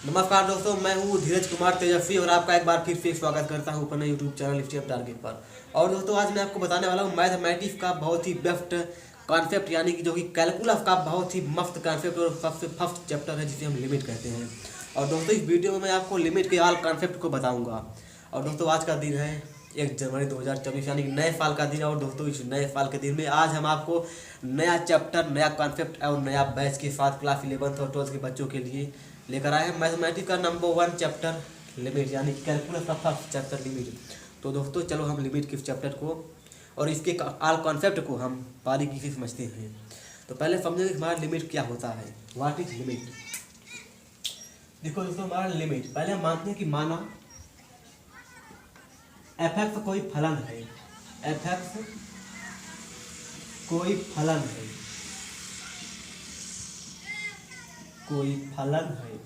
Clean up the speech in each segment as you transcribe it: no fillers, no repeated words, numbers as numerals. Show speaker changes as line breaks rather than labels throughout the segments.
नमस्कार दोस्तों, मैं हूँ धीरज कुमार तेजस्वी और आपका एक बार फिर से स्वागत करता हूँ अपने YouTube channel lift up target पर। और दोस्तों आज मैं आपको बताने वाला हूँ मैथमेटिक्स का बहुत ही बेस्ट कॉन्सेप्ट, यानी कि जो कि कैलकुलस का बहुत ही मस्त कॉन्सेप्ट और सबसे फर्स्ट चैप्टर है जिसे हम लिमिट कहते हैं। और दोस्तों इस वीडियो में मैं आपको लिमिट के ऑल कॉन्सेप्ट को बताऊँगा। और दोस्तों आज का दिन है 1 जनवरी 2024, यानी कि नए साल का दिन है। और दोस्तों इस नए साल के दिन में आज हम आपको नया चैप्टर, नया कॉन्सेप्ट और नया बैच के साथ क्लास 11th और 12th के बच्चों के लिए लेकर आए हैं मैथमेटिक्स का नंबर 1 चैप्टर लिमिट, यानी कि कैलकुलस का फर्स्ट चैप्टर लिमिट। तो दोस्तों चलो हम लिमिट के चैप्टर को और इसके ऑल कॉन्सेप्ट को हम बारीकी से समझते हैं। तो पहले समझेंगे हमारा लिमिट क्या होता है, व्हाट इज लिमिट। देखो दोस्तों, हमारा लिमिट पहले हम मानते हैं कि माना एफ एक्स कोई फलन है, एफ एक्स कोई फलन है, कोई फलन है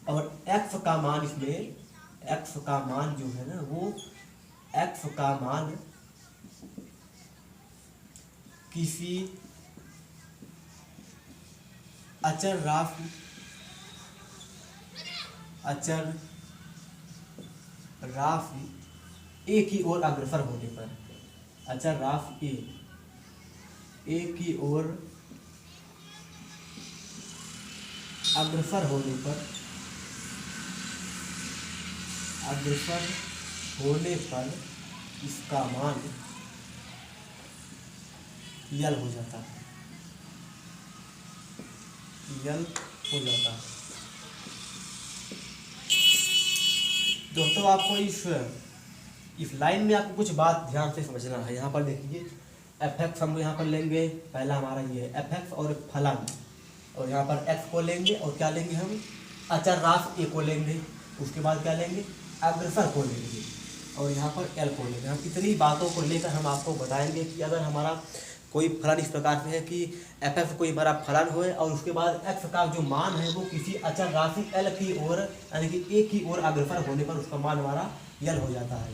और एक्स का मान इसमें, एक्स का मान जो है ना वो एक्स का मान किसी अचर राशि, अचर राशि ए की ओर अग्रसर होने पर, अचर राशि ए की ओर अग्रसर होने पर, अग्रसर होने पर इसका मान यल हो जाता है, यल हो जाता है। दोस्तों आपको इस लाइन में आपको कुछ बात ध्यान से समझना है। यहाँ पर देखिए एफ एक्स हम यहाँ पर लेंगे, पहला हमारा ये है एफ एक्स और फलन, और यहाँ पर एक्स को लेंगे और क्या लेंगे हम अचर राशि ए को लेंगे, उसके बाद क्या लेंगे अग्रसर को लेंगे और यहाँ पर एल को लेंगे। हम कितनी बातों को लेकर हम आपको बताएंगे कि अगर हमारा कोई फलन इस प्रकार से है कि एफ एक्स कोई हमारा फलन होए और उसके बाद एक्स का जो मान है वो किसी अचर राशि एल की ओर यानी कि ए की ओर अग्रसर होने पर उसका मान हमारा यल हो जाता है।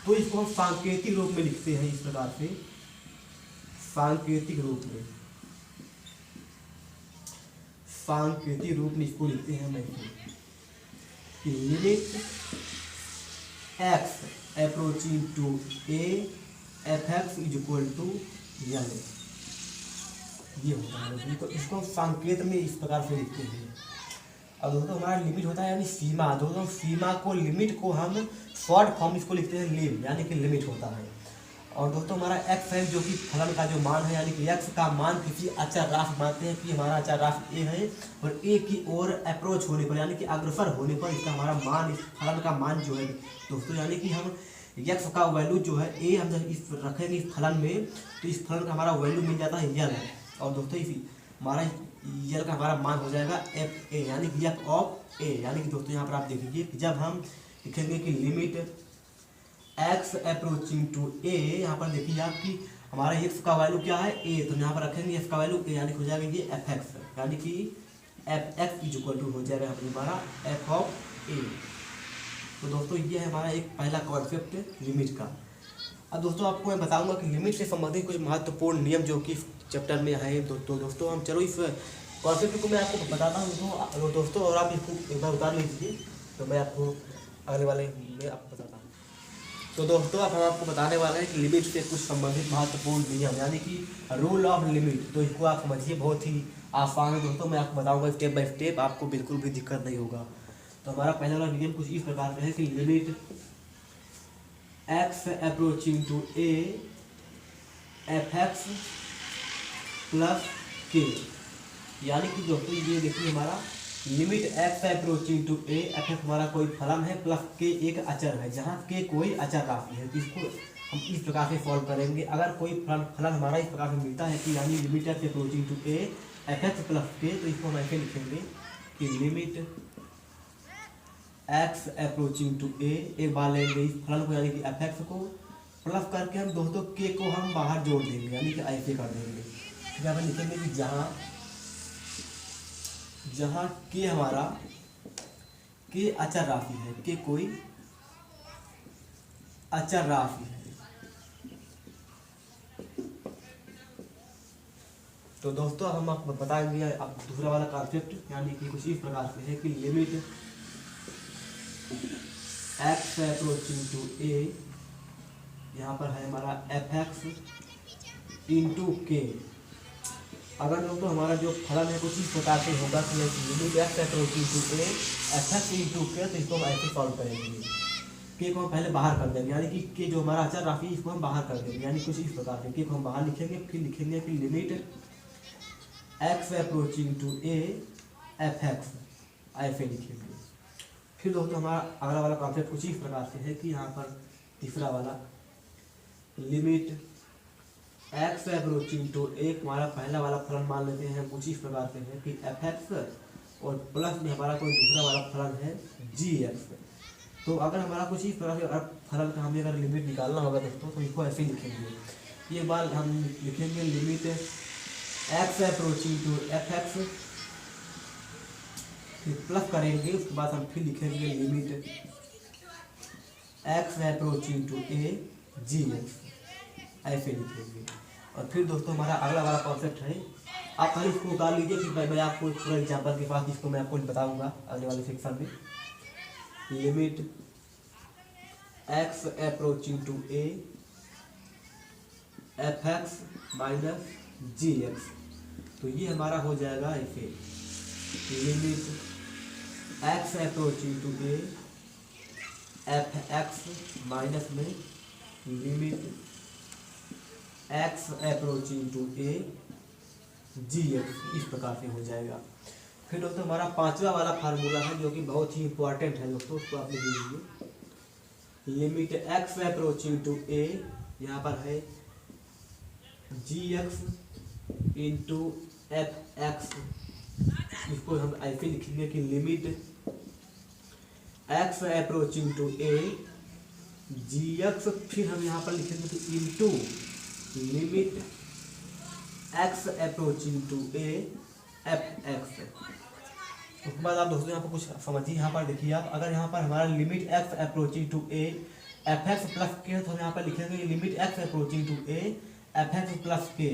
तो इसको हम सांकेतिक रूप में लिखते हैं इस प्रकार से, सांकेतिक रूप में, सांकेतिक रूप में इसको लिखते हैं हम कि limit X approaching to A F X is equal to L, ये होता है। तो इसको संकेत में इस प्रकार से लिखते हैं। अब दोस्तों हमारा लिमिट होता है यानी सीमा। दोस्तों सीमा को, लिमिट को हम शॉर्ट फॉर्म इसको लिखते हैं लिम, यानी कि लिमिट होता है। और दोस्तों हमारा एक्स है जो कि फलन का जो मान है, यानी कि एक्स का मान किसी अचर राशि मानते हैं कि हमारा अचर राशि ए है और ए की ओर अप्रोच होने पर यानी कि अग्रसर होने पर इसका हमारा मान, इस फलन का मान जो है दोस्तों, यानी कि हम एक्स का वैल्यू जो है ए हम जब इस रखेंगे इस फलन में तो इस फलन का हमारा वैल्यू मिल जाता है यल। और दोस्तों इसी हमारा यल का हमारा मान हो जाएगा एफ ए, यानी कि एफ ऑफ ए। यानी कि दोस्तों यहाँ पर आप देखिए कि जब हम लिखेंगे कि limit X approaching to A, यहाँ पर देखिए आप कि हमारा एक्स का वैल्यू क्या है ए, तो यहाँ पर रखेंगे एक्स का वैल्यू ए, यानी कि हो जाएगा ये एफ एक्स, यानी कि F X is equal to हो जाएगा यहाँ पर हमारा एफ ऑफ ए। तो दोस्तों ये है हमारा एक पहला कॉन्सेप्ट लिमिट का। अब दोस्तों आपको मैं बताऊंगा कि लिमिट से संबंधित कुछ महत्वपूर्ण नियम जो कि चैप्टर में है। तो दोस्तों हम चलो इस कॉन्सेप्ट को मैं आपको बताता हूँ दोस्तों, और आप इसको एक बार उतार लीजिए तो मैं आपको अगले वाले में आपको बताता हूँ। तो दोस्तों अब हम आपको बताने वाले हैं कि लिमिट से कुछ संबंधित महत्वपूर्ण नियम, यानी कि रूल ऑफ लिमिट। तो इसको आप समझिए, बहुत ही आसान है दोस्तों, मैं आपको बताऊँगा स्टेप बाय स्टेप, आपको बिल्कुल भी दिक्कत नहीं होगा। तो हमारा पहला वाला नियम कुछ इस प्रकार का है कि limit X approaching to A F X plus K, यानी कि दोस्तों ये देखिए हमारा limit X approaching to A F X हमारा कोई फलन है प्लस के एक अचर है, जहाँ के कोई अचर राशि है। तो इसको हम इस प्रकार से सॉल्व करेंगे। अगर कोई फलन हमारा इस प्रकार से मिलता है कि यानी limit X approaching to A F X plus K, तो इसको हम ऐसे लिखेंगे कि limit X approaching to A, एक बार लेंगे इस फलन को यानी कि एफ एक्स को, प्लस करके हम दोस्तों के को हम बाहर जोड़ देंगे, यानी कि ऐसे कर देंगे। फिर यहाँ पर लिखेंगे कि जहाँ के हमारा के अचर राशि है, के कोई अचर राशि है, तो दोस्तों हम आपको बताएंगे अब दूसरा वाला कॉन्सेप्ट, यानी कि कुछ इस प्रकार से है कि limit X approaching to A, यहाँ पर है हमारा एफ एक्स इंटू के। अगर दोस्तों हमारा जो फलन है कुछ इस प्रकार से होगा कि limit X approaching to A F X into K, तो इसको हम ऐसे सॉल्व करेंगे। के को हम पहले बाहर कर देंगे, यानी कि के जो हमारा अचर राशि इसको हम बाहर कर देंगे, यानी कुछ इस प्रकार से के को हम बाहर लिखेंगे, फिर लिखेंगे कि limit X approaching to A F X, ऐसे लिखेंगे। फिर दोस्तों हमारा अगला वाला कॉन्सेप्ट कुछ इस प्रकार से है कि यहाँ पर तीसरा वाला लिमिट एक्स अप्रोचिंग टू ए, हमारा पहला वाला फलन मान लेते हैं कुछ इस प्रकार से है कि एफ एक्स और प्लस में हमारा कोई दूसरा वाला फलन है जी एक्स। तो अगर हमारा कुछ इस प्रकार से फलन का हमें अगर लिमिट निकालना होगा दोस्तों, तो इसको ऐसे ही लिखेंगे। ये बार हम लिखेंगे limit X approaching to F X, फिर प्लस करेंगे, उसके बाद हम फिर लिखेंगे limit X approaching to A G X, ऐसे लिखेंगे। और फिर दोस्तों हमारा अगला वाला कॉन्सेप्ट है, आप खाली इसको उतार लीजिए, फिर मैं आपको पूरा एग्जाम्पल के पास इसको मैं आपको बताऊंगा अगले वाले सेक्शन में। Limit X approaching to A F X minus G X, तो ये हमारा हो जाएगा ऐसे limit X approaching to A F X minus में limit X approaching to A G X, इस प्रकार से हो जाएगा। फिर दोस्तों हमारा पांचवा वाला फार्मूला है जो कि बहुत ही इंपॉर्टेंट है दोस्तों, उसको आप लिख लीजिए। Limit X approaching to A, यहाँ पर है G X into F X, इसको हम ऐसे लिखेंगे कि limit X approaching to A G X, फिर हम यहाँ पर लिखेंगे कि into limit X approaching to A F X. उसके बाद आप दोस्तों यहाँ पर कुछ समझिए, यहाँ पर देखिए आप, अगर यहाँ पर हमारा limit X approaching to A F X plus K, तो हम यहाँ पर लिखेंगे limit X approaching to A F X plus K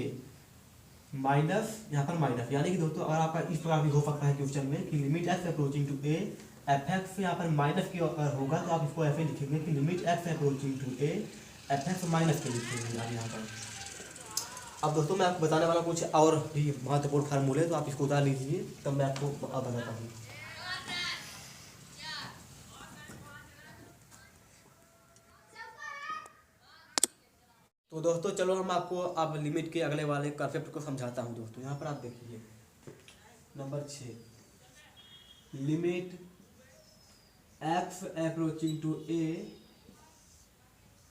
minus, यहाँ पर माइनस, यानी कि दोस्तों अगर आपका इस प्रकार भी हो सकता है क्वेश्चन में कि limit X approaching to A F X से यहाँ पर माइनस के होगा, तो आप इसको ऐसे लिखेंगे कि limit X approaching to A F X minus K लिखेंगे यहाँ पर। अब दोस्तों मैं आपको बताने वाला कुछ और भी महत्वपूर्ण फार्मूले, तो आप इसको उतार लीजिए, तब मैं आपको बताता हूँ। तो दोस्तों चलो हम आपको अब लिमिट के अगले वाले कॉन्सेप्ट को समझाता हूँ। दोस्तों यहाँ पर आप देखिए number 6, limit X approaching to A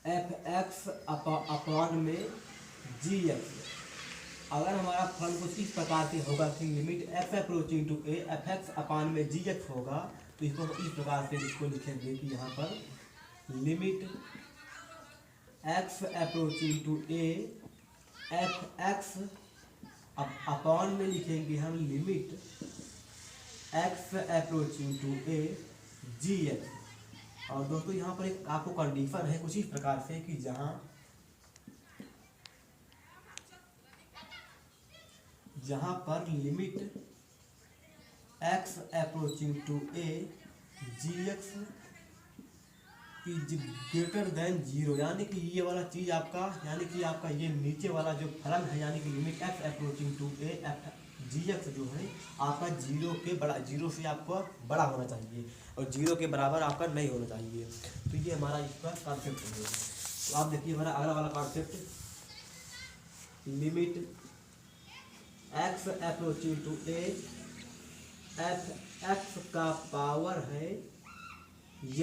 F X upon में जी एक्स। अगर हमारा फलन कुछ इस प्रकार से होगा कि limit X approaching to A F X upon में जी एक्स होगा, तो इसको इस प्रकार से इसको लिखेंगे कि यहाँ पर limit X approaching to A F X upon में लिखेंगे हम limit X approaching to A G X. और दोस्तों यहाँ पर एक आपको कंडीशन है कुछ इस प्रकार से कि जहाँ पर limit X approaching to A G X is greater than zero, यानी कि ये वाला चीज़ आपका, यानी कि आपका ये नीचे वाला जो फलन है, यानी कि limit X approaching to A F G X जो है आपका जीरो के बड़ा, जीरो से आपको बड़ा होना चाहिए और जीरो के बराबर आपका नहीं होना चाहिए। तो ये हमारा इसका कॉन्सेप्ट है। तो आप देखिए हमारा अगला वाला concept, limit X approaching to A F X का पावर है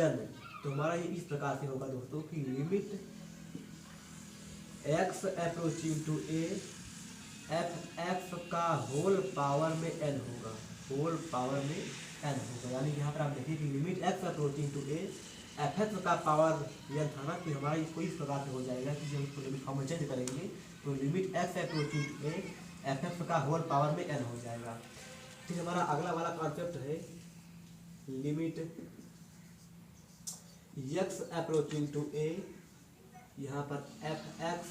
n। तो हमारा ये इस प्रकार से होगा दोस्तों कि limit X approaching to A F X का होल पावर में n होगा, होल पावर में n होगा। यानी यहाँ पर आप देखिए कि limit X approaching to A F X का पावर n था ना, कि हमारा इसको इस प्रकार से हो जाएगा कि जब इसको लिमिट फॉर्म में चेंज करेंगे तो limit X approaching to A F X का होल पावर में n हो जाएगा। फिर हमारा अगला वाला कॉन्सेप्ट है limit X approaching to A, यहाँ पर एफ एक्स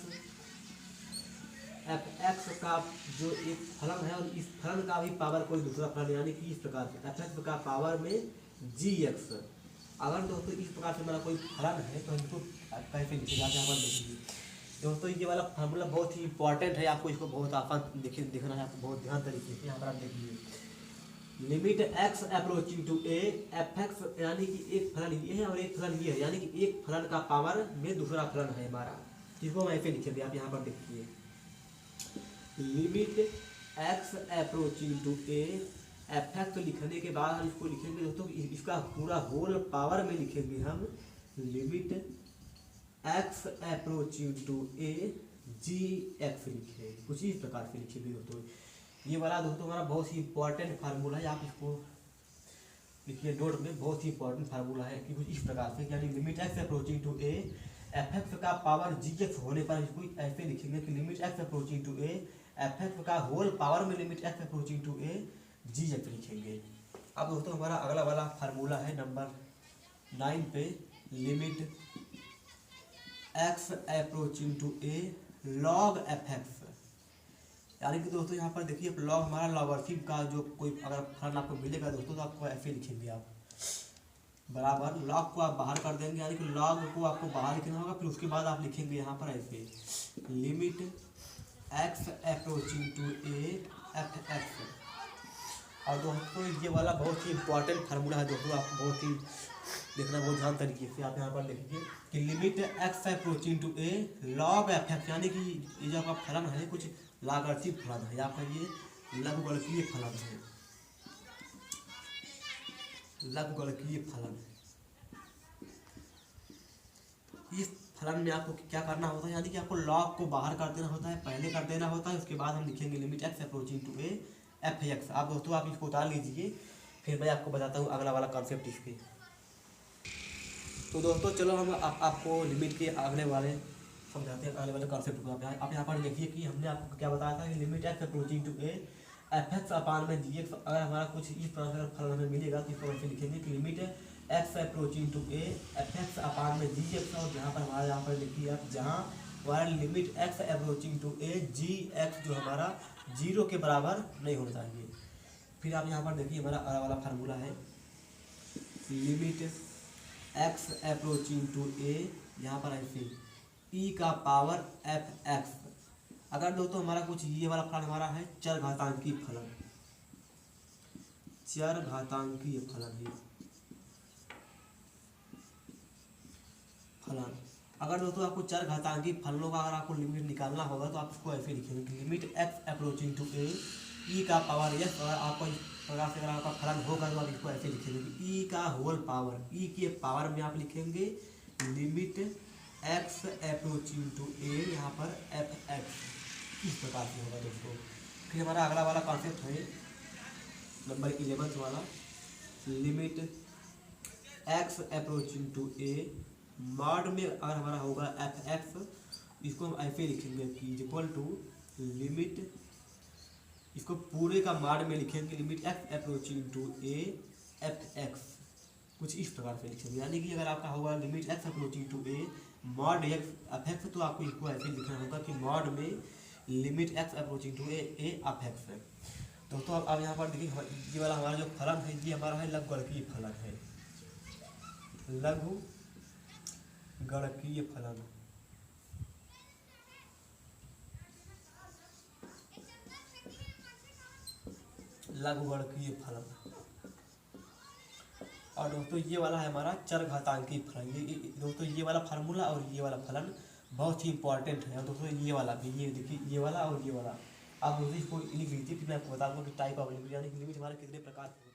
एफ एक्स का जो एक फलन है और इस फलन का भी पावर कोई दूसरा फलन, यानी कि इस प्रकार से एफ एक्स का पावर में जी एक्स। अगर दोस्तों इस प्रकार से हमारा कोई फलन है तो हम इसको कैसे लिखेंगे, आप यहाँ पर देखेंगे दोस्तों। ये वाला फार्मूला बहुत ही इंपॉर्टेंट है, आपको इसको बहुत आसान देखना है, आपको बहुत ध्यान तरीके से। यहाँ पर आप देखिए limit X approaching to A F X, यानी कि एक फलन ये है और एक फलन ये है, यानी कि एक फलन का पावर में दूसरा फलन है हमारा, जिसको हम ऐसे लिखेंगे। आप यहाँ पर देखिए limit X approaching to A F X लिखने के बाद हम इसको लिखेंगे दोस्तों, इसका पूरा होल पावर में लिखेंगे हम limit X approaching to A G X लिखे, कुछ इस प्रकार से लिखेंगे दोस्तों। ये वाला दोस्तों हमारा बहुत ही इंपॉर्टेंट फार्मूला है, आप इसको लिखिए नोट में, बहुत ही इंपॉर्टेंट फार्मूला है कि कुछ इस प्रकार से, यानी limit X approaching to A F X का पावर जी एक्स होने पर इसको ऐसे लिखेंगे कि limit X approaching to A F X का होल पावर में limit X approaching to A G X लिखेंगे। अब दोस्तों हमारा अगला वाला फार्मूला है नंबर 9 पे, limit X approaching to A log F X, यानी कि दोस्तों यहाँ पर देखिए लॉग हमारा लॉगरिथम का जो कोई अगर फलन आपको मिलेगा दोस्तों तो आपको ऐसे लिखेंगे आप बराबर लॉग को आप बाहर कर देंगे, यानी कि लॉग को आपको बाहर लिखना होगा, फिर उसके बाद आप लिखेंगे यहाँ पर ऐसे limit X approaching to A F X. और दोस्तों ये वाला बहुत ही इंपॉर्टेंट फार्मूला है दोस्तों, आपको बहुत ही देखना बहुत ध्यान तरीके से। आप यहाँ पर लिखिए कि limit X approaching to A log F X, यानी कि ये जो आपका फलन है कुछ लाघार्थी फलन है, आपका ये लघुगणकीय फलन है, लघुगणकीय फलन। इस फलन में आपको क्या करना होता है, यानी कि आपको लॉग को बाहर कर देना होता है, पहले कर देना होता है, उसके बाद हम लिखेंगे limit X approaching to A F X. आप दोस्तों आप इसको उतार लीजिए, फिर मैं आपको बताता हूँ अगला वाला कॉन्सेप्ट इसके। तो दोस्तों चलो हम आपको लिमिट के अगले वाले समझाते हैं, अगले वाले कॉन्सेप्ट को। आप यहाँ पर देखिए कि हमने आपको क्या बताया था कि limit X approaching to A F X upon में जी एक्स, अगर हमारा कुछ इस तरह का फलन हमें मिलेगा तो इसको वैसे लिखेंगे कि limit X approaching to A F X upon में जी एक्स, और जहाँ पर हमारा यहाँ पर लिखिए आप जहाँ हमारा limit X approaching to A G X जो हमारा 0 के बराबर नहीं होना चाहिए। फिर आप यहाँ पर देखिए हमारा अगला वाला फार्मूला है limit X approaching to A, यहाँ पर ऐसे ई का पावर एफ एक्स। अगर दोस्तों हमारा कुछ ये वाला फलन हमारा है चर घातांकी फलन, चर घातांकीय फलन है फलन। अगर दोस्तों आपको चर घातांकी फलनों का अगर आपको लिमिट निकालना होगा तो आप इसको ऐसे लिखेंगे कि लिमिट एक्स अप्रोचिंग टू ए ई का पावर एक्स। अगर आपको इस प्रकार से अगर आपका फलन होगा तो आप इसको ऐसे लिखेंगे कि ई का होल पावर, ई के पावर में आप लिखेंगे limit X approaching to A यहाँ पर एफ एक्स, इस प्रकार से होगा दोस्तों। फिर हमारा अगला वाला कॉन्सेप्ट है नंबर 11 वाला, limit X approaching to A mod में अगर हमारा होगा एफ एक्स, इसको हम ऐसे लिखेंगे कि इक्वल टू लिमिट, इसको पूरे का मॉड में लिखेंगे limit X approaching to A F X, कुछ इस प्रकार से लिखेंगे। यानी कि अगर आपका होगा limit X approaching to A mod X F X, तो आपको इसको ऐसे लिखना होगा कि मॉड में limit X approaching to A F X है। दोस्तों अब यहाँ पर देखिए ये वाला हमारा जो फलन है ये हमारा है लघुगणकीय फलन है, लघुगणकीय फलन। लघुगणकीय फलन। और दोस्तों ये वाला है हमारा चर घातांकी फलन। ये दोस्तों ये वाला फार्मूला और ये वाला फलन बहुत ही इंपॉर्टेंट है। और दोस्तों ये वाला भी, ये देखिए ये वाला और ये वाला आप दोस्तों इसको लिख लीजिए, फिर मैं आपको बता दूंगा कि टाइप ऑफ लिमिट यानी कि लिमिट हमारे कितने प्रकार के